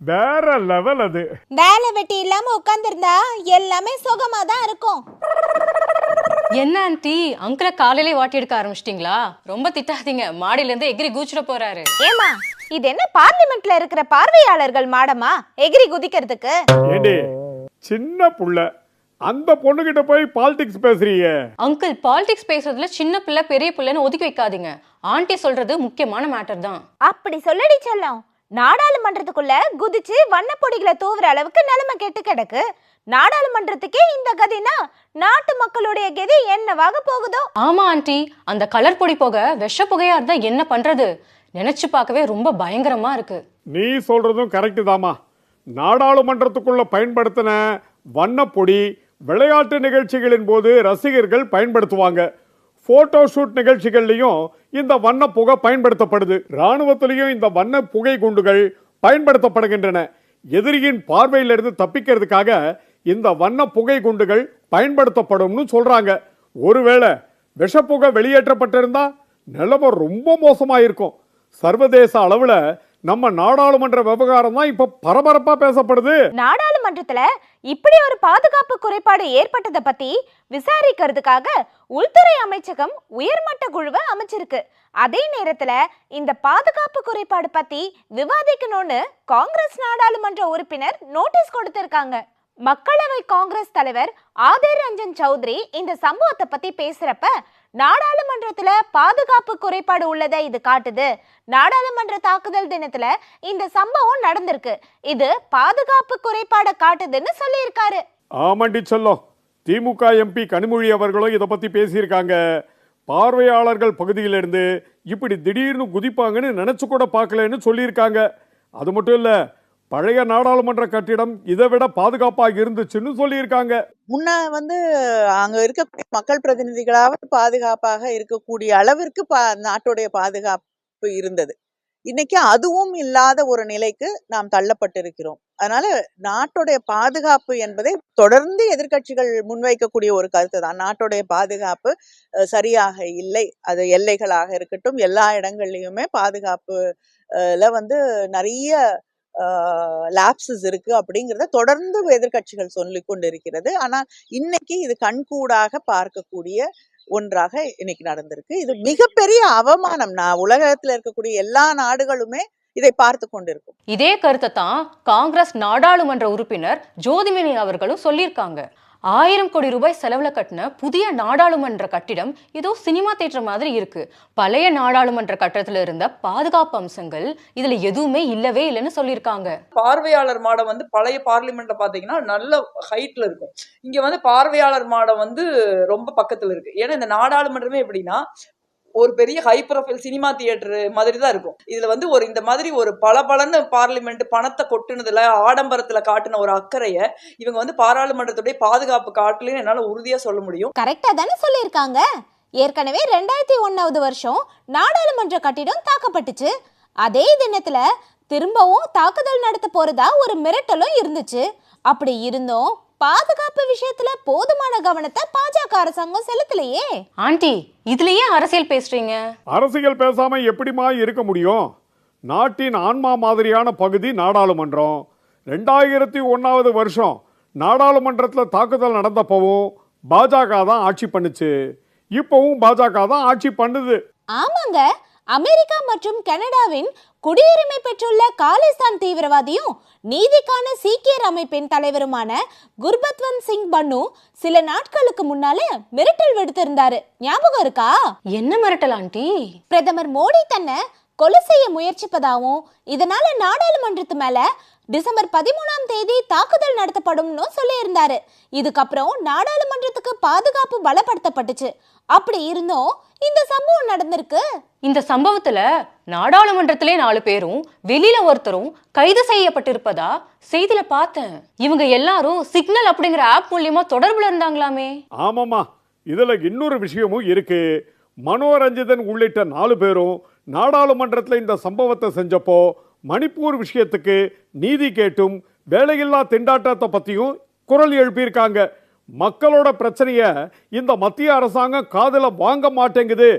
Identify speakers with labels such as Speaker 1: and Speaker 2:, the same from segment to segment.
Speaker 1: வேற லெவல் அது.
Speaker 2: வேலை வெட்டி இல்லாம உட்கார்ந்திருந்தா எல்லாமே சுகமா தான் இருக்கும்.
Speaker 3: என்ன ஆண்டி, அங்கிள காலையிலே வாட்டி எடுக்க ஆரம்பிச்சிட்டீங்களா? ரொம்ப திட்டாதீங்க, மாடியில இருந்து எகிரி குதிச்சிட போறாரு.
Speaker 2: ஏமா, இது என்ன பார்லிமெண்ட்ல இருக்கிற பார்வையாளர்கள் மாடமா எகிரி குதிக்கிறதுக்கு?
Speaker 1: ஏண்டி சின்ன புள்ள, அந்த பொண்ணுகிட்ட போய் பாலிடிக்ஸ் பேசுறீங்க?
Speaker 3: அங்கிள், பாலிடிக்ஸ் பேசுறதுல சின்ன பிள்ளை பெரிய பிள்ளைன்னு ஒதுக்கி வைக்காதீங்க. ஆண்டி சொல்றது முக்கியமான மேட்டர் தான்.
Speaker 2: அப்படி சொல்லடி செல்லம். நாடாளுமன்றத்துக்குள்ள குதிச்சு வண்ணப்பொடிகளை தூவுற அளவுக்கு நிலைமை கெட்டு கிடக்கு. நாடாளுமன்றத்துக்கே இந்த கதினா நாட்டு மக்களுடைய கதி என்னவாக போகுதோ?
Speaker 3: ஆமா ஆண்டி, அந்த கலர் பொடி போக விஷ புகையா இருந்தா என்ன பண்றது? நினைச்சு பார்க்கவே ரொம்ப பயங்கரமா இருக்கு.
Speaker 1: நீ சொல்றதும் கரெக்ட் தாமா. நாடாளுமன்றத்துக்குள்ள பயன்படுத்தின வண்ணப்பொடி விளையாட்டு நிகழ்ச்சிகளின் போது ரசிகர்கள் பயன்படுத்துவாங்க. போட்டோ ஷூட் நிகழ்ச்சிகள்லையும் இந்த வண்ண புகை பயன்படுத்தப்படுது. ராணுவத்திலையும் இந்த வண்ண புகை குண்டுகள் பயன்படுத்தப்படுகின்றன. எதிரியின் பார்வையிலிருந்து தப்பிக்கிறதுக்காக இந்த வண்ண புகை குண்டுகள் பயன்படுத்தப்படும்னு சொல்றாங்க. ஒருவேளை விஷப்புகை வெளியேற்றப்பட்டிருந்தா நிலைமை ரொம்ப மோசமாயிருக்கும். சர்வதேச அளவுல நம்ம நாடாளுமன்ற விவகாரம் தான் இப்ப பரபரப்பா பேசப்படுது.
Speaker 2: நாடாளுமன்றத்துல இப்படி ஒரு பாதுகாப்பு குறைபாடு ஏற்பட்டதை பத்தி விசாரிக்கிறதுக்காக உள்துறை அமைச்சகம் உயர்மட்ட குழுவை அமைச்சிருக்கு. அதே நேரத்துல இந்த பாதுகாப்பு குறைபாடு பத்தி விவாதிக்கணும்னு காங்கிரஸ் நாடாளுமன்ற உறுப்பினர் நோட்டீஸ் கொடுத்திருக்காங்க. மக்களவை காங்கிரஸ் தலைவர் ஆதிர் ரஞ்சன் சௌத்ரி இந்த சம்பவத்தை பத்தி பேசுறப்ப, நாடாளுமன்றத்துல பாதுகாப்பு குறைபாடு உள்ளதை இது காட்டுது. நாடாளுமன்ற தாக்குதல் தினத்துல இந்த சம்பவம் நடந்திருக்கு. இது பாதுகாப்பு குறைபாடை காட்டுதுன்னு சொல்லியிருக்காரு.
Speaker 1: ஆமாண்டி சொல்லும். திமுக எம்பி கனிமொழி அவர்களும் இதை பத்தி பேசியிருக்காங்க. பார்வையாளர்கள் பகுதியிலிருந்து இப்படி திடீர்னு குதிப்பாங்கன்னு நினைச்சு கூட பார்க்கலன்னு சொல்லியிருக்காங்க. அது மட்டும் இல்ல, பழைய நாடாளுமன்ற கட்டிடம் இதை விட பாதுகாப்பாக இருந்துச்சுன்னு சொல்லியிருக்காங்க.
Speaker 4: முன்ன அங்க இருக்க மக்கள் பிரதிநிதிகளாவது பாதுகாப்பாக இருக்கக்கூடிய அளவிற்கு நாட்டுடைய பாதுகாப்பு இருந்தது. இன்னைக்கு அதுவும் இல்லாத ஒரு நிலைக்கு நாம் தள்ளப்பட்டிருக்கிறோம். அதனால நாட்டுடைய பாதுகாப்பு என்பதை தொடர்ந்து எதிர்க்கட்சிகள் முன்வைக்கக்கூடிய ஒரு கருத்து தான். நாட்டுடைய பாதுகாப்பு சரியாக இல்லை. அது எல்லைகளாக இருக்கட்டும், எல்லா இடங்கள்லயுமே பாதுகாப்புல நிறைய லாப்சஸ் இருக்கு அப்படிங்கிறத தொடர்ந்து எதிர்க்கட்சிகள் சொல்லிக் கொண்டிருக்கிறது. ஆனால் இன்னைக்கு இது கண்கூடாக பார்க்கக்கூடிய ஒன்றாக இன்னைக்கு நடந்திருக்கு. இது மிகப்பெரிய அவமானம். உலகத்துல இருக்கக்கூடிய எல்லா நாடுகளுமே இதை பார்த்து கொண்டிருக்கும்.
Speaker 3: இதே கருத்தை தான் காங்கிரஸ் நாடாளுமன்ற உறுப்பினர் ஜோதிமணி அவர்களும் சொல்லியிருக்காங்க. 1000 கோடி ரூபாய் செலவுல கட்டின புதிய நாடாளுமன்ற கட்டிடம் ஏதோ சினிமா தியேட்டர் மாதிரி இருக்கு. பழைய நாடாளுமன்ற கட்டடத்துல இருந்த பாதுகாப்பு அம்சங்கள் இதுல எதுவுமே இல்லவே இல்லைன்னு சொல்லியிருக்காங்க.
Speaker 5: பார்வையாளர் மாடம் பழைய பார்லிமெண்ட்ல பாத்தீங்கன்னா நல்ல ஹைட்ல இருக்கும். இங்க பார்வையாளர் மாடம் ரொம்ப பக்கத்துல இருக்கு. ஏன்னா இந்த நாடாளுமன்றமே எப்படின்னா ஒரு பெரிய ஹை ப்ரொஃபைல் சினிமா தியேட்டர் மாதிரி தான் இருக்கும். இதுல ஒரு இந்த மாதிரி ஒரு பளபளன்னு பார்லிமெண்ட் பணத்தை கொட்டுனதுல ஆடம்பரத்துல காட்டின ஒரு அக்கறைய இவங்க பாராளுமன்றத்துடைய பாதுகாப்பு காட்டலன்னு என்னால உறுதியா சொல்ல முடியும்.
Speaker 2: கரெக்டா தானே சொல்லியிருக்காங்க. ஏற்கனவே 2001வது வருஷம் நாடாளுமன்ற கட்டிடம் தாக்கப்பட்டுச்சு. அதே தினத்துல திரும்பவும் தாக்குதல் நடத்த போறதா ஒரு மிரட்டலும் இருந்துச்சு. அப்படி இருந்தும் பாதுகாப்பு விஷயத்துல போதுமான கவனத்தை பாஜக அரசாங்கம் செலுத்தலையே.
Speaker 3: ஆண்டி, இதுலயே அரசியல் பேசுறீங்க?
Speaker 1: அரசியல் பேசாம எப்படிமா இருக்க முடியும்? நாட்டின் ஆன்மா மாதிரியான பகுதி நாடாளுமன்றம். 2001வது வருஷம் நாடாளுமன்றத்தில் தாக்குதல் நடந்தப்பவும் பாஜக தான் ஆட்சி பண்ணுச்சு. இப்பவும் பாஜக தான் ஆட்சி பண்ணுது.
Speaker 2: ஆமாங்க, அமெரிக்கா மற்றும் கனடாவின் குடியுரிமை பெற்றுள்ள காலிஸ்தான் தீவிரவாதியும் நீதிக்கான சீக்கியர் அமைப்பின் தலைவருமான குர்பத்வந்த் சிங் பன்னு சில நாட்களுக்கு முன்னால மிரட்டல் விடுத்திருந்தாரு. ஞாபகம் இருக்கா?
Speaker 3: என்ன மிரட்டல் ஆண்டி?
Speaker 2: பிரதமர் மோடி தன்னை கொலை செய்ய முயற்சிப்பதாகவும் இதனால நாடாளுமன்றத்து மேல டிசம்பர் 13ஆம் தேதி தாக்குதல் நடத்தப்படும்னு சொல்லி இருந்தாரு. இதுக்கப்புறம் நாடாளுமன்றத்துக்கு பாதுகாப்பு பலப்படுத்தப்பட்டுச்சு. அப்படி இருந்தும் இந்த சம்பவம் நடந்திருக்கு.
Speaker 3: இந்த சம்பவத்துல நாடாளுமன்றத்திலே 4 பேரும் வெளியில ஒருத்தரும் கைது செய்யப்பட்டிருப்பதா செய்தியில பார்த்தேன். இவங்க எல்லாரும் சிக்னல் அப்படிங்கிற ஆப் மூலியமா தொடர்புல இருந்தாங்களாமே.
Speaker 1: ஆமாமா, இதுல இன்னொரு விஷயமும் இருக்கு. மனோரஞ்சிதன் உள்ளிட்ட 4 பேரும் நாடாளுமன்றத்தில் இந்த சம்பவத்தை செஞ்சப்போ மணிப்பூர் விஷயத்துக்கு நீதி கேட்டும் வேலையில்லா திண்டாட்டத்தை பத்தியும் குரல் எழுப்பியிருக்காங்க. மக்களோட பிரச்சனைய இந்த மத்திய அரசாங்கம் காதுல வாங்க மாட்டேங்குது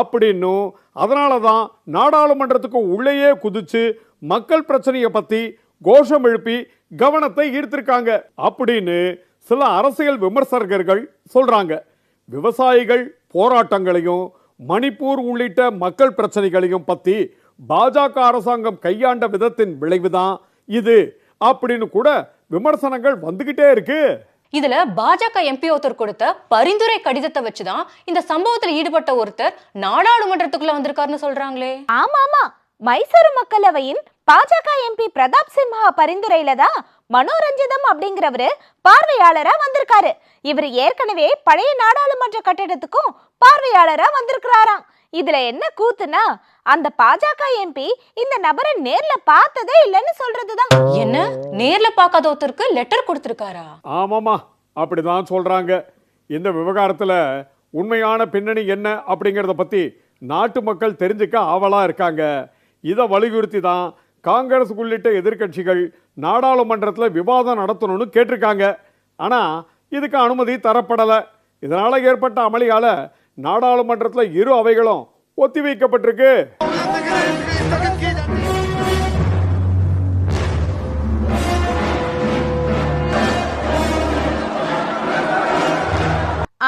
Speaker 1: அப்படின்னும், அதனால தான் நாடாளுமன்றத்துக்கு உள்ளேயே குதிச்சு மக்கள் பிரச்சனையை பத்தி கோஷம் எழுப்பி கவனத்தை ஈர்த்திருக்காங்க அப்படின்னு சில அரசியல் விமர்சகர்கள் சொல்றாங்க. விவசாயிகள் போராட்டங்களையும் மணிப்பூர் உள்ளிட்ட மக்கள் பிரச்சனைகளையும் பத்தி பாஜக அரசாங்கம் கையாண்ட விதத்தின் விளைவுதான் இது அப்படின்னு கூட விமர்சனங்கள் வந்துகிட்டே இருக்கு.
Speaker 3: இதுல பாஜக எம்பி ஒருத்தர் கொடுத்த பரிந்துரை கடிதத்தை வச்சுதான் இந்த சம்பவத்தில் ஈடுபட்ட ஒருத்தர் நாடாளுமன்றத்துக்குள்ள வந்திருக்காருன்னு சொல்றாங்களே.
Speaker 2: ஆமா, மைசூரு மக்களவையின் பாஜக எம்பி பிரதாப் சிம்ஹா பரிந்துரையில தான் மனோரஞ்சிதம் அப்படிங்கிறவரு பார்வையாளரா வந்திருக்காரு. இவர் ஏற்கனவே பழைய நாடாளுமன்ற கட்டிடத்துக்கும் பார்வையாளரா வந்திருக்கிறாராம். இதுல என்ன கூத்துனா, அந்த பாஜக எம்பி இந்த நபரை நேர்ல பார்த்ததே இல்லைன்னு சொல்றதுதான்.
Speaker 3: என்ன, நேர்ல பார்க்காத ஒருத்தருக்கு லெட்டர் கொடுத்திருக்காரா?
Speaker 1: ஆமாமா, அப்படிதான் சொல்றாங்க. இந்த விவகாரத்துல உண்மையான பின்னணி என்ன அப்படிங்கறத பத்தி நாட்டு மக்கள் தெரிஞ்சுக்க ஆவலா இருக்காங்க. இதை வலியுறுத்தி தான் காங்கிரஸ் உள்ளிட்ட எதிர்க்கட்சிகள் நாடாளுமன்றத்தில் விவாதம் நடத்தணும்னு கேட்டிருக்காங்க. ஆனால் இதுக்கு அனுமதி தரப்படலை. இதனால் ஏற்பட்ட அமளியால் நாடாளுமன்றத்தில் இரு அவைகளும் ஒத்திவைக்கப்பட்டிருக்கு.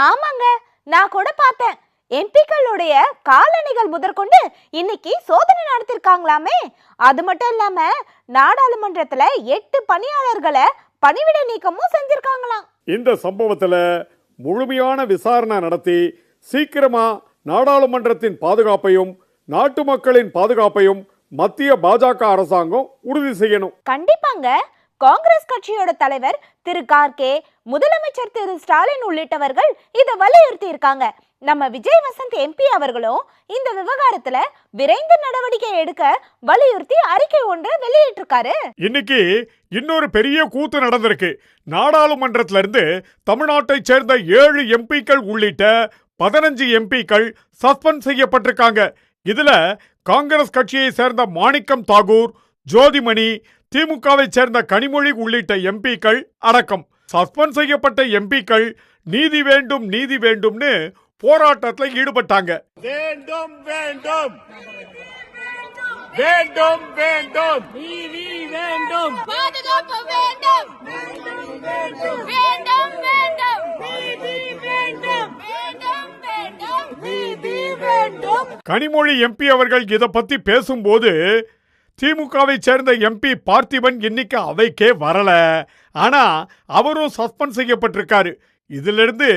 Speaker 2: ஆமாங்க, நான் கூட பார்த்தேன். எம்பிக்களுடைய காலணிகள் முதற்கொண்டு இன்னைக்கு சோதனை நடத்திருக்காங்களாமே. அது மட்டும் இல்லாம நாடாளுமன்றத்துல 8 பணியாளர்களை பணிவிடை நீக்கமும் செஞ்சிருக்காங்களாம்.
Speaker 1: இந்த சம்பவத்துல முழுமையான விசாரணை நடத்தி சீக்கிரமா நாடாளுமன்றத்தின் பாதுகாப்பையும் நாட்டு மக்களின் பாதுகாப்பையும் மத்திய பாஜக அரசாங்கம் உறுதி செய்யணும்.
Speaker 2: கண்டிப்பாங்க. காங்கிரஸ் கட்சியோட தலைவர் திரு கார்கே, முதலமைச்சர் திரு ஸ்டாலின் உள்ளிட்டவர்கள் இதை வலியுறுத்தி இருக்காங்க. நம்ம விஜய் வசந்த் எம்பி அவர்களும் இந்த விவகாரத்துல விரைந்து நடவடிக்கை எடுக்க வலியுறுத்தி அறிக்கை ஒன்றை வெளியிட்டிருக்காரு.
Speaker 1: இன்னைக்கு இன்னொரு பெரிய கூத்து நடந்திருக்கு. நாடாளுமன்றத்தில இருந்து தமிழ்நாட்டை சேர்ந்த 7 எம்பிக்கள் உள்ளிட்ட 15 எம்பிக்கள் சஸ்பெண்ட் செய்யப்பட்டிருக்காங்க. இதுல காங்கிரஸ் கட்சியை சேர்ந்த மாணிக்கம் தாகூர், ஜோதிமணி, திமுகவை சேர்ந்த கனிமொழி உள்ளிட்ட எம்பிக்கள் அடக்கம். சஸ்பெண்ட் செய்யப்பட்ட எம்பிக்கள் நீதி வேண்டும் நீதி வேண்டும்னு போராட்டத்தில் ஈடுபட்டாங்க. வேண்டும் வேண்டும் வேண்டும் வேண்டும் நீதி வேண்டும், பாதுகாப்பு வேண்டும், வேண்டும் வேண்டும் நீதி வேண்டும், வேண்டும் வேண்டும் நீதி வேண்டும். கனிமொழி எம்பி அவர்கள் இதை பத்தி பேசும்போது திமுகவை சேர்ந்த எம்பி பார்த்திபன் இன்னைக்கு அவைக்கே வரல. ஆனா அவரும் சஸ்பெண்ட் செய்யப்பட்டிருக்காரு. இதிலிருந்து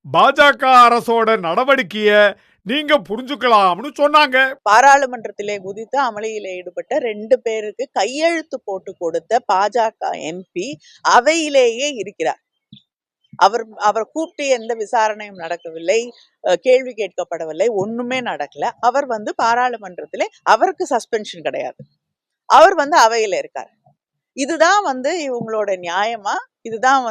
Speaker 1: பாஜக அரசோட நடவடிக்கைய நீங்க புரிஞ்சுக்கலாம்னு சொன்னாங்க.
Speaker 4: பாராளுமன்றத்திலே குதித்து அமளியிலே ஈடுபட்ட 2 பேருக்கு கையெழுத்து போட்டு கொடுத்த பாஜக எம்பி அவையிலேயே இருக்கிறார். அவர் கூப்பிட்டு எந்த விசாரணையும் நடக்கவில்லை, கேள்வி கேட்கப்படவில்லை, ஒண்ணுமே நடக்கல. அவர் பாராளுமன்றத்திலே அவருக்கு சஸ்பென்ஷன் கிடையாது. அவர் அவையில இருக்கார். இதுதான் இவங்களோட நியாயமா, இதுதான்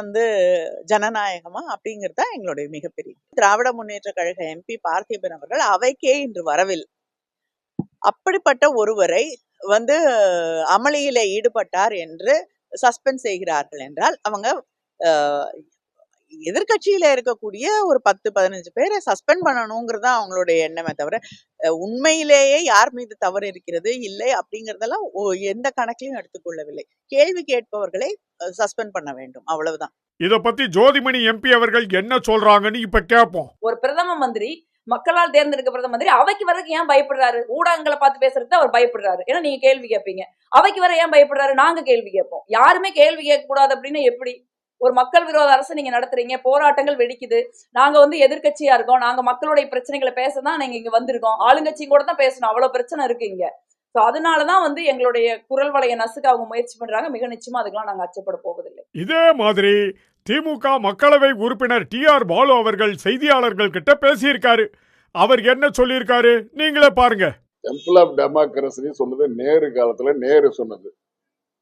Speaker 4: ஜனநாயகமா அப்படிங்கிறது எங்களுடைய மிகப்பெரிய. திராவிட முன்னேற்ற கழக எம்பி பார்த்திபன் அவர்கள் அவைக்கே இன்று வரவில்லை. அப்படிப்பட்ட ஒருவரை அமளியில ஈடுபட்டார் என்று சஸ்பெண்ட் செய்கிறார்கள் என்றால் அவங்க எதிர்கட்சியில இருக்கக்கூடிய ஒரு 10-15 பேரை சஸ்பெண்ட் பண்ணணுங்கிறது அவங்களுடைய எண்ணமே தவிர உண்மையிலேயே யார் மீது தவறு இருக்கிறது இல்லை அப்படிங்கறதெல்லாம் எந்த கணக்கிலையும் எடுத்துக்கொள்ளவில்லை. கேள்வி கேட்பவர்களை சஸ்பெண்ட் பண்ண வேண்டும், அவ்வளவுதான்.
Speaker 1: இத பத்தி ஜோதிமணி எம்பி அவர்கள் என்ன சொல்றாங்கன்னு இப்ப கேட்போம்.
Speaker 5: ஒரு பிரதம மந்திரி, மக்களால் தேர்ந்தெடுக்க பிரதம மந்திரி அவைக்கு வரதுக்கு ஏன் பயப்படுறாரு? ஊடகங்களை பார்த்து பேசுறதுக்கு அவர் பயப்படுறாரு. ஏன்னா நீங்க கேள்வி கேட்பீங்க. அவைக்கு வர ஏன் பயப்படுறாரு? நாங்க கேள்வி கேட்போம். யாருமே கேள்வி கேட்க கூடாது அப்படின்னு எப்படி? ஒரு மக்கள் விரோத அரசு நீங்க நடத்துறீங்க, போராட்டங்கள் வெடிக்குது. நாங்க எதிர்கட்சியா இருக்கோம், நாங்க மக்களுடைய பிரச்சனைகளை பேசதான் நீங்க இங்க வந்திருக்கோம். ஆளுங்கட்சியும் கூட தான் பேசணும், அவ்வளவு பிரச்சனை இருக்கு இங்க. சோ அதனாலதான் எங்களுடைய குரல் வளைய நசுக்க அவங்க முயற்சி பண்றாங்க. மிக நிச்சயமா அதுக்கெல்லாம் நாங்க அச்சப்பட போவதில்லை.
Speaker 1: இதே மாதிரி திமுக மக்களவை உறுப்பினர் TR பாலு அவர்கள் செய்தியாளர்கள் கிட்ட பேசியிருக்காரு. அவர் என்ன சொல்லியிருக்காரு நீங்களே பாருங்க.
Speaker 6: டெம்பிள் ஆஃப் டெமோக்ரஸி சொன்னது நேரு காலத்துல நேரு சொன்னது.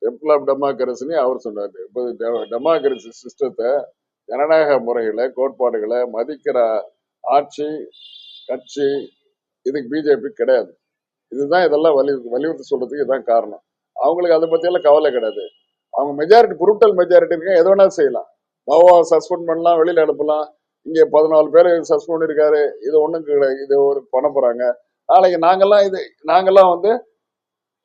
Speaker 6: டெம்பிள் ஆஃப் டெமோக்ரஸின்னு அவர் சொன்னார். இப்போ டெமோக்ரஸி சிஸ்டத்தை, ஜனநாயக முறைகளை, கோட்பாடுகளை மதிக்கிற ஆட்சி கட்சி இதுக்கு பிஜேபி கிடையாது. இதுதான் இதெல்லாம் வலியுறுத்தி சொல்றதுக்கு இதுதான் காரணம். அவங்களுக்கு அதை பத்தியெல்லாம் கவலை கிடையாது. அவங்க மெஜாரிட்டி, புரூட்டல் மெஜாரிட்டி இருக்க எது வேணாலும் செய்யலாம். மாவோ சஸ்பெண்ட் பண்ணலாம், வெளியில அனுப்பலாம். இங்க 14 பேர் சஸ்பெண்ட் பண்ணிருக்காரு, இது ஒண்ணும் கிடையாது, இது ஒரு பண்ண போறாங்க. நாளைக்கு நாங்கெல்லாம்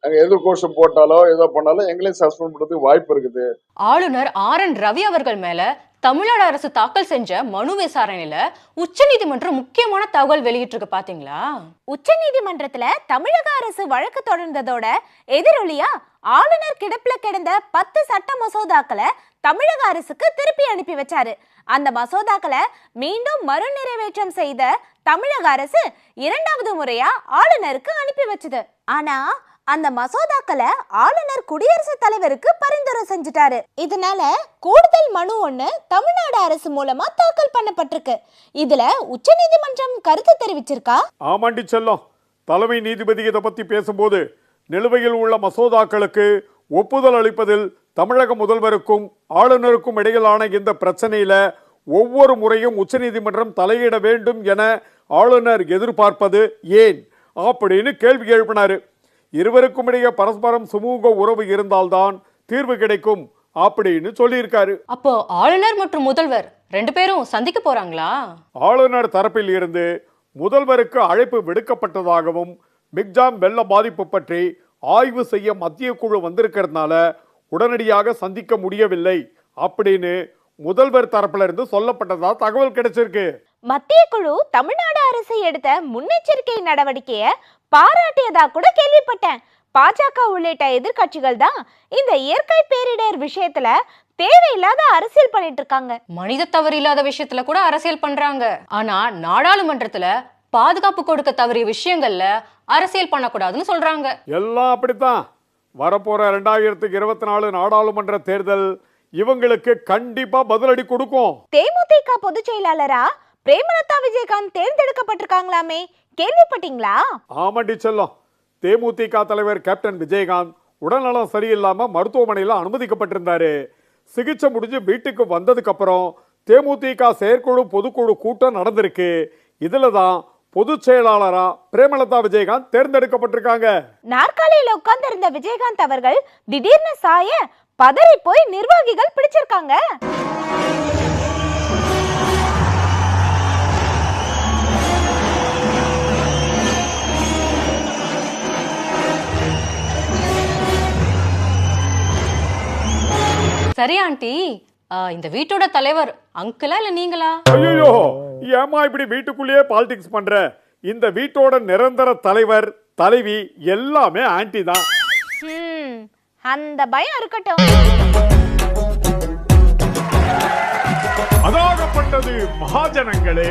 Speaker 6: அங்க எதிர்கோஷம் போட்டாலோ ஏதோ பண்ணாலும் எங்களையும் சஸ்பெண்ட் பண்றதுக்கு வாய்ப்பு இருக்குது.
Speaker 3: ஆளுநர் RN ரவி அவர்கள் மேல தமிழ்நாடு அரசு தாக்கல் செஞ்ச மனு விசாரணையில உச்சநீதிமன்றம் முக்கியமான தகவல் வெளியிட்டிருக்கு பாத்தீங்களா?
Speaker 2: உச்சநீதிமன்றத்துல தமிழக அரசு வழக்கு தொடர்ந்ததோட எதிரொலியா ஆளுநர் கிடப்புல கிடந்த 10 சட்ட மசோதாக்களை தமிழக அரசுக்கு திருப்பி அனுப்பி வச்சாரு. அந்த மசோதாக்களை மீண்டும் மறுநிறைவேற்றம் செய்த தமிழக அரசு 2வது முறையா ஆளுநருக்கு அனுப்பி வச்சது. ஆனா அந்த மசோதாக்களை ஆளுநர் குடியரசுத் தலைவருக்கு பரிந்துரை செஞ்சுட்டாரு. இதனால கூடுதல் மனு ஒண்ணு தமிழ்நாடு அரசு மூலமா தாக்கல் பண்ணப்பட்டிருக்கு. இதுல உச்சநீதிமன்றம் கருத்து தெரிவிச்சிருக்கா?
Speaker 1: ஆமாண்டி செல்லம், தலைமை நீதிபதி இதை பத்தி பேசும்போது நிலுவையில் உள்ள மசோதாக்களுக்கு ஒப்புதல் அளிப்பதில் தமிழக முதல்வருக்கும் ஆளுநருக்கும் இடையிலான இந்த பிரச்சனையில ஒவ்வொரு முறையும் உச்சநீதிமன்றம் தலையிட வேண்டும் என ஆளுநர் எதிர்பார்ப்பது ஏன் அப்படின்னு கேள்வி எழுப்பினாரு. இருவருக்கும் இடையே பரஸ்பரம் சுமூக உறவு இருந்தால்தான் தீர்வு கிடைக்கும் அப்படின்னு சொல்லியிருக்காரு.
Speaker 3: அப்போ ஆளுநர் மற்றும் முதல்வர் 2 பேரும் சந்திக்க போறாங்களா?
Speaker 1: ஆளுநர் தரப்பில் இருந்து முதல்வருக்கு அழைப்பு விடுக்கப்பட்டதாகவும் மிக்ஜாம் வெள்ள பாதிப்பு பற்றி ஆய்வு செய்ய மத்திய குழு வந்திருக்கிறதுனால உடனடியாக சந்திக்க முடியவில்லை அப்படின்னு முதல்வர் தரப்புல இருந்து சொல்லப்பட்டதா தகவல் கிடைச்சிருக்கு.
Speaker 2: மத்திய குழு தமிழ்நாடு அரசு எடுத்த முன்னெச்சரிக்கை நடவடிக்கையை பாராட்டியதா கூட கேள்விப்பட்டேன். பாஜக உள்ளிட்ட எதிர்கட்சிகள் தான் இந்த இயற்கை பேரிடர் விஷயத்துல தேவையில்லாத அரசியல் பண்ணிட்டு இருக்காங்க.
Speaker 3: மனித தவறு இல்லாத விஷயத்துல கூட அரசியல் பண்றாங்க. ஆனா நாடாளுமன்றத்துல பாதுகாப்பு கொடுக்க தவறிய விஷயங்கள்ல அரசியல் பண்ணக்கூடாதுன்னு சொல்றாங்க.
Speaker 1: எல்லாம் அப்படித்தான். வரப்போற 2024 நாடாளுமன்ற தேர்தல் இவங்களுக்கு கண்டிப்பா பதிலடி கொடுக்கும்.
Speaker 2: தேமுதிக பொதுச் செயலாளரா பிரேமலதா விஜயகாந்த் தேர்ந்தெடுக்கப்பட்டிருக்காங்களாமே, கேள்விப்பட்டீங்களா?
Speaker 1: ஆமாண்டி செல்லம், தேமுதிக தலைவர் கேப்டன் விஜயகாந்த் உடல்நலம் சரியில்லாம மருத்துவமனையில் அனுமதிக்கப்பட்டிருந்தாரு. சிகிச்சை முடிஞ்சு வீட்டுக்கு வந்ததுக்கு அப்புறம் தேமுதிக செயற்குழு பொதுக்குழு கூட்டம் நடந்திருக்கு. இதுல தான் பொதுச் செயலாளரா பிரேமலதா விஜயகாந்த் தேர்ந்தெடுக்கப்பட்டிருக்காங்க.
Speaker 2: நாற்காலியில உட்கார்ந்து இருந்த விஜயகாந்த் அவர்கள் திடீர்னு சாய பதறி போய் நிர்வாகிகள் பிடிச்சிருக்காங்க.
Speaker 3: சரி ஆண்டி, இந்த வீட்டோட தலைவர் அங்கிளா இல்ல நீங்களா?
Speaker 1: ஐயோ, ஏமா இப்படி வீட்டுக்குள்ளேயே பாலிடிக்ஸ் பண்ற? இந்த வீட்டோட நிரந்தர தலைவர் தலைவி எல்லாமே ஆன்டி தான்.
Speaker 2: அந்த பயம் இருக்கட்டும்.
Speaker 1: அதாகப்பட்டது மகாஜனங்களே.